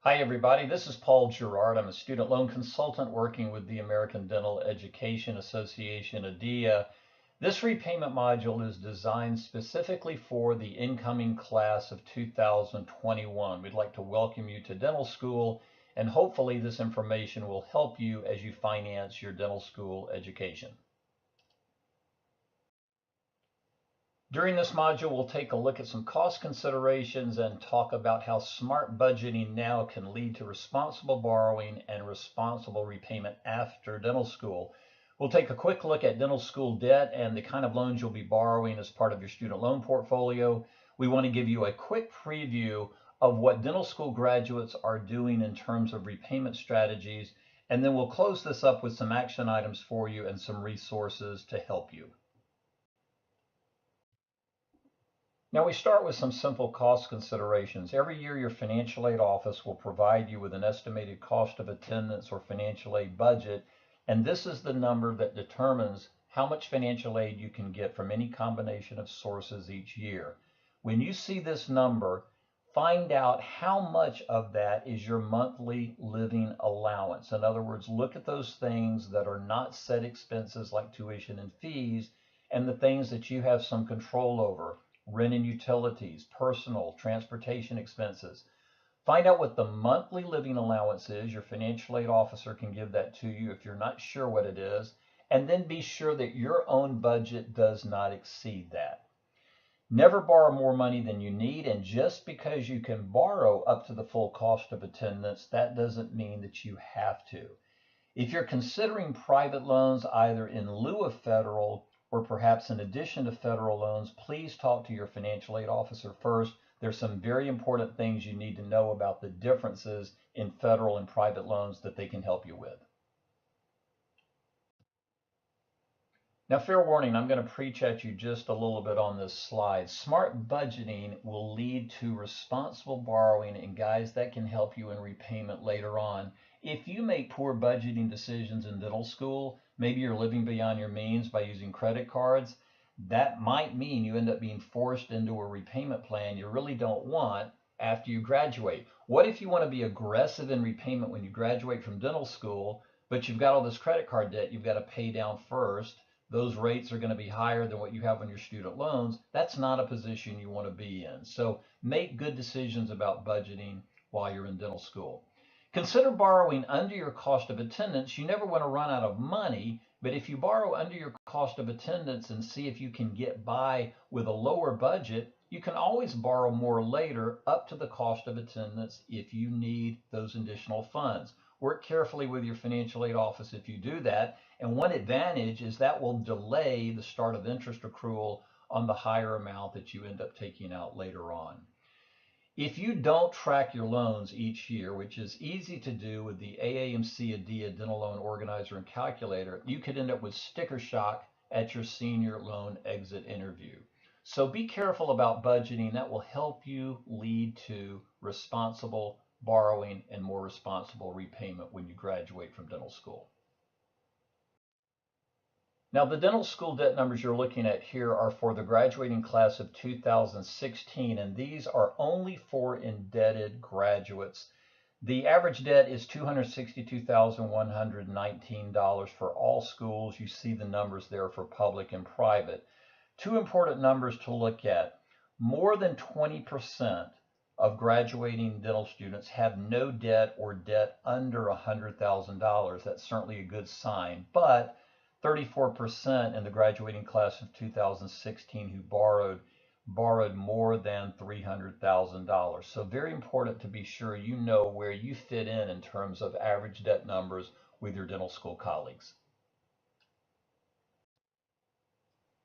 Hi, everybody. This is Paul Gerard. I'm a student loan consultant working with the American Dental Education Association, ADEA. This repayment module is designed specifically for the incoming class of 2021. We'd like to welcome you to dental school, and hopefully this information will help you as you finance your dental school education. During this module, we'll take a look at some cost considerations and talk about how smart budgeting now can lead to responsible borrowing and responsible repayment after dental school. We'll take a quick look at dental school debt and the kind of loans you'll be borrowing as part of your student loan portfolio. We want to give you a quick preview of what dental school graduates are doing in terms of repayment strategies, and then we'll close this up with some action items for you and some resources to help you. Now we start with some simple cost considerations. Every year your financial aid office will provide you with an estimated cost of attendance or financial aid budget, and this is the number that determines how much financial aid you can get from any combination of sources each year. When you see this number, find out how much of that is your monthly living allowance. In other words, look at those things that are not set expenses like tuition and fees, and the things that you have some control over. Rent and utilities, personal, transportation expenses. Find out what the monthly living allowance is. Your financial aid officer can give that to you if you're not sure what it is. And then be sure that your own budget does not exceed that. Never borrow more money than you need, and just because you can borrow up to the full cost of attendance, that doesn't mean that you have to. If you're considering private loans either in lieu of federal or perhaps in addition to federal loans, please talk to your financial aid officer first. There's some very important things you need to know about the differences in federal and private loans that they can help you with. Now, fair warning, I'm going to preach at you just a little bit on this slide. Smart budgeting will lead to responsible borrowing, and guys, that can help you in repayment later on. If you make poor budgeting decisions in dental school, maybe you're living beyond your means by using credit cards, that might mean you end up being forced into a repayment plan you really don't want after you graduate. What if you want to be aggressive in repayment when you graduate from dental school, but you've got all this credit card debt you've got to pay down first? Those rates are going to be higher than what you have on your student loans. That's not a position you want to be in. So make good decisions about budgeting while you're in dental school. Consider borrowing under your cost of attendance. You never want to run out of money, but if you borrow under your cost of attendance and see if you can get by with a lower budget, you can always borrow more later up to the cost of attendance if you need those additional funds. Work carefully with your financial aid office if you do that. And one advantage is that will delay the start of interest accrual on the higher amount that you end up taking out later on. If you don't track your loans each year, which is easy to do with the AAMC ADEA Dental Loan Organizer and Calculator, you could end up with sticker shock at your senior loan exit interview. So be careful about budgeting. That will help you lead to responsible borrowing and more responsible repayment when you graduate from dental school. Now, the dental school debt numbers you're looking at here are for the graduating class of 2016, and these are only for indebted graduates. The average debt is $262,119 for all schools. You see the numbers there for public and private. Two important numbers to look at. More than 20% of graduating dental students have no debt or debt under $100,000. That's certainly a good sign, but 34% in the graduating class of 2016 who borrowed more than $300,000. So very important to be sure you know where you fit in terms of average debt numbers with your dental school colleagues.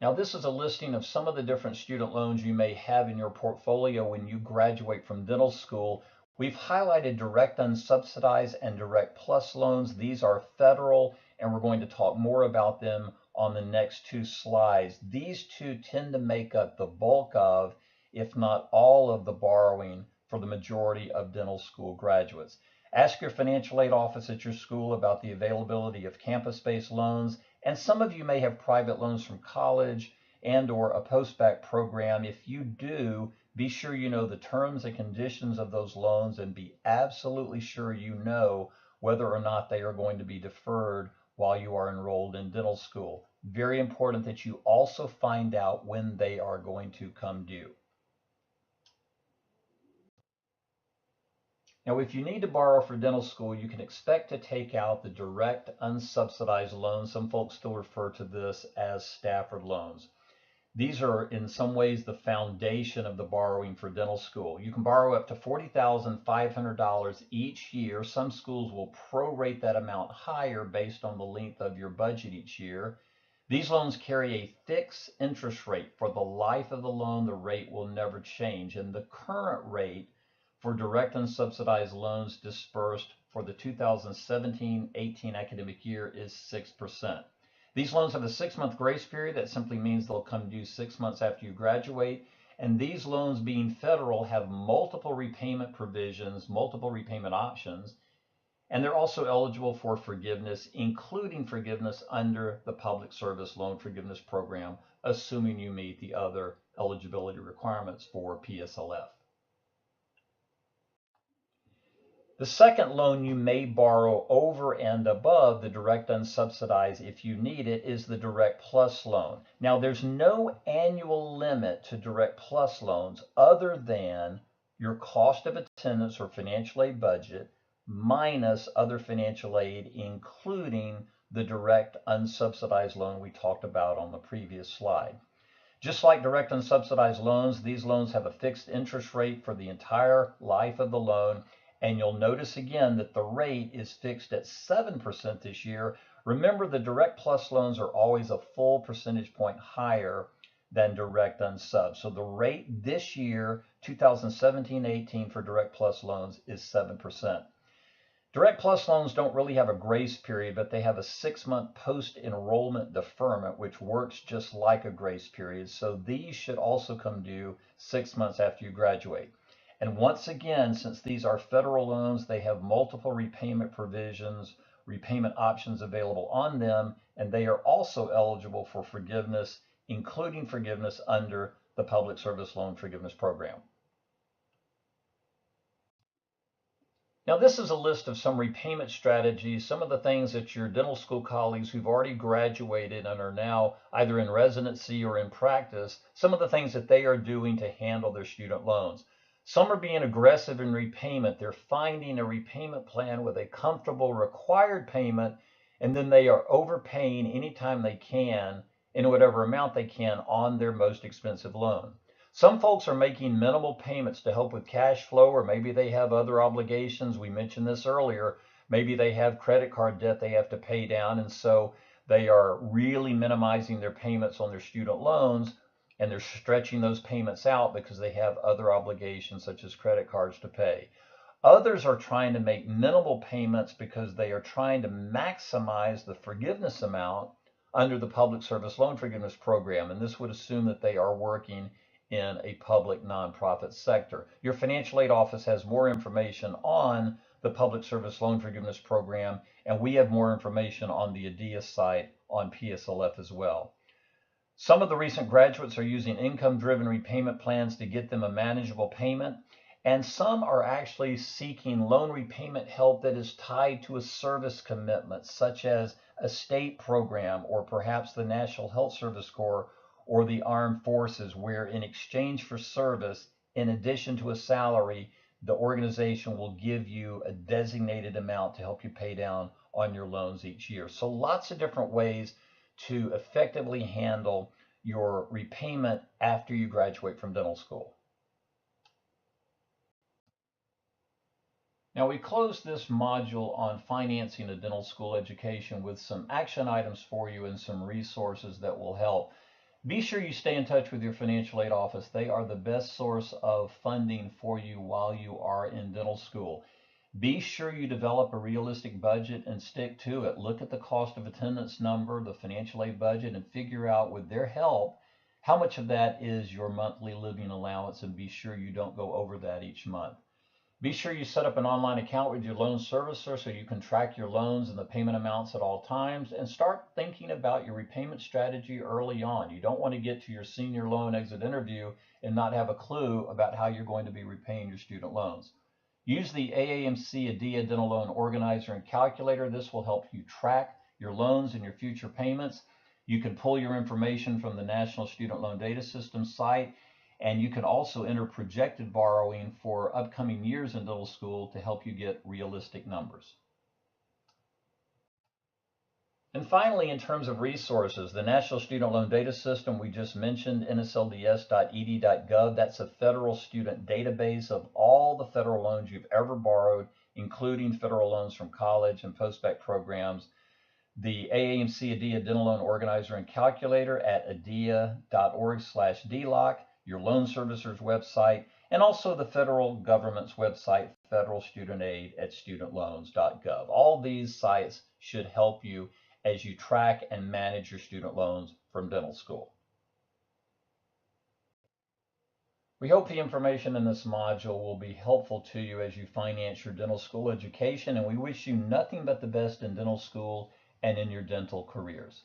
Now, this is a listing of some of the different student loans you may have in your portfolio when you graduate from dental school. We've highlighted direct unsubsidized and direct plus loans. These are federal, and we're going to talk more about them on the next two slides. These two tend to make up the bulk of, if not all of the borrowing for the majority of dental school graduates. Ask your financial aid office at your school about the availability of campus-based loans, and some of you may have private loans from college and or a post-bac program. If you do, Be sure you know the terms and conditions of those loans and be absolutely sure you know whether or not they are going to be deferred while you are enrolled in dental school. Very important that you also find out when they are going to come due. Now, if you need to borrow for dental school, you can expect to take out the direct unsubsidized loans. Some folks still refer to this as Stafford loans. These are in some ways the foundation of the borrowing for dental school. You can borrow up to $40,500 each year. Some schools will prorate that amount higher based on the length of your budget each year. These loans carry a fixed interest rate. For the life of the loan, the rate will never change. And the current rate for direct unsubsidized loans dispersed for the 2017-18 academic year is 6%. These loans have a 6-month grace period. That simply means they'll come due 6 months after you graduate. And these loans, being federal, have multiple repayment provisions, multiple repayment options. And they're also eligible for forgiveness, including forgiveness under the Public Service Loan Forgiveness Program, assuming you meet the other eligibility requirements for PSLF. The second loan you may borrow over and above the direct unsubsidized if you need it is the Direct Plus loan. Now, there's no annual limit to Direct Plus loans other than your cost of attendance or financial aid budget minus other financial aid, including the direct unsubsidized loan we talked about on the previous slide. Just like direct unsubsidized loans, these loans have a fixed interest rate for the entire life of the loan. And you'll notice again that the rate is fixed at 7% this year. Remember, the Direct Plus loans are always a full percentage point higher than direct unsub. So the rate this year, 2017-18 for Direct Plus loans is 7%. Direct Plus loans don't really have a grace period, but they have a 6-month post-enrollment deferment, which works just like a grace period. So these should also come due 6 months after you graduate. And once again, since these are federal loans, they have multiple repayment provisions, repayment options available on them, and they are also eligible for forgiveness, including forgiveness under the Public Service Loan Forgiveness Program. Now, this is a list of some repayment strategies, some of the things that your dental school colleagues who've already graduated and are now either in residency or in practice, some of the things that they are doing to handle their student loans. Some are being aggressive in repayment. They're finding a repayment plan with a comfortable required payment, and then they are overpaying anytime they can in whatever amount they can on their most expensive loan. Some folks are making minimal payments to help with cash flow, or maybe they have other obligations. We mentioned this earlier. Maybe they have credit card debt they have to pay down, and so they are really minimizing their payments on their student loans, and they're stretching those payments out because they have other obligations such as credit cards to pay. Others are trying to make minimal payments because they are trying to maximize the forgiveness amount under the Public Service Loan Forgiveness Program, and this would assume that they are working in a public nonprofit sector. Your financial aid office has more information on the Public Service Loan Forgiveness Program, and we have more information on the ADEA site on PSLF as well. Some of the recent graduates are using income-driven repayment plans to get them a manageable payment, and some are actually seeking loan repayment help that is tied to a service commitment, such as a state program or perhaps the National Health Service Corps or the Armed Forces, where in exchange for service, in addition to a salary, the organization will give you a designated amount to help you pay down on your loans each year. So lots of different ways to effectively handle your repayment after you graduate from dental school. Now, we close this module on financing a dental school education with some action items for you and some resources that will help. Be sure you stay in touch with your financial aid office. They are the best source of funding for you while you are in dental school. Be sure you develop a realistic budget and stick to it. Look at the cost of attendance number, the financial aid budget, and figure out with their help how much of that is your monthly living allowance, and be sure you don't go over that each month. Be sure you set up an online account with your loan servicer so you can track your loans and the payment amounts at all times, and start thinking about your repayment strategy early on. You don't want to get to your senior loan exit interview and not have a clue about how you're going to be repaying your student loans. Use the AAMC ADEA Dental Loan Organizer and Calculator. This will help you track your loans and your future payments. You can pull your information from the National Student Loan Data System site, and you can also enter projected borrowing for upcoming years in dental school to help you get realistic numbers. And finally, in terms of resources, the National Student Loan Data System we just mentioned, nslds.ed.gov, that's a federal student database of all the federal loans you've ever borrowed, including federal loans from college and post-bac programs. The AAMC ADEA Dental Loan Organizer and Calculator at adea.org/DLOC, your loan servicer's website, and also the federal government's website, Federal Student Aid at studentloans.gov. All these sites should help you as you track and manage your student loans from dental school. We hope the information in this module will be helpful to you as you finance your dental school education, and we wish you nothing but the best in dental school and in your dental careers.